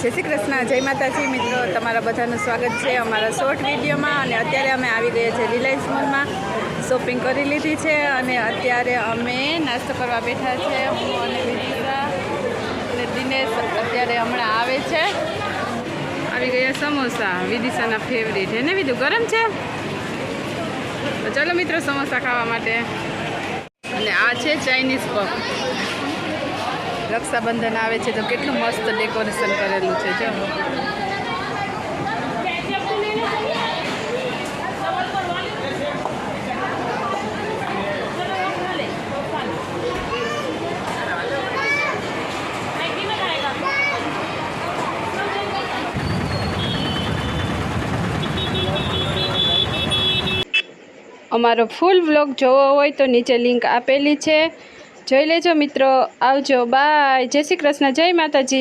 જય શ્રી કૃષ્ણ, જય માતાજી મિત્રો, તમારા બધાનું સ્વાગત છે અમારા શોર્ટ વિડીયોમાં। અને અત્યારે અમે આવી ગયા છે રિલાયન્સ મોલમાં, શોપિંગ કરી લીધી છે અને અત્યારે અમે નાસ્તો કરવા બેઠા છે। હું અને વિદિશા અને દિનેશ અત્યારે હમણાં આવે છે। આવી ગયા સમોસા, વિદિશાના ફેવરિટ હે ને વિદુ, ગરમ છે તો ચાલો મિત્રો સમોસા ખાવા માટે। અને આ છે ચાઇનીઝ પફ। રક્ષાબંધન આવે છે તો કેટલું મસ્ત ડેકોરેશન કરેલું છે જો। અમારો ફૂલ વ્લોગ જોવો હોય તો નીચે લિંક આપેલી છે, જોઈ લેજો મિત્રો। આવજો, બાય, જય શ્રી કૃષ્ણ, જય માતાજી।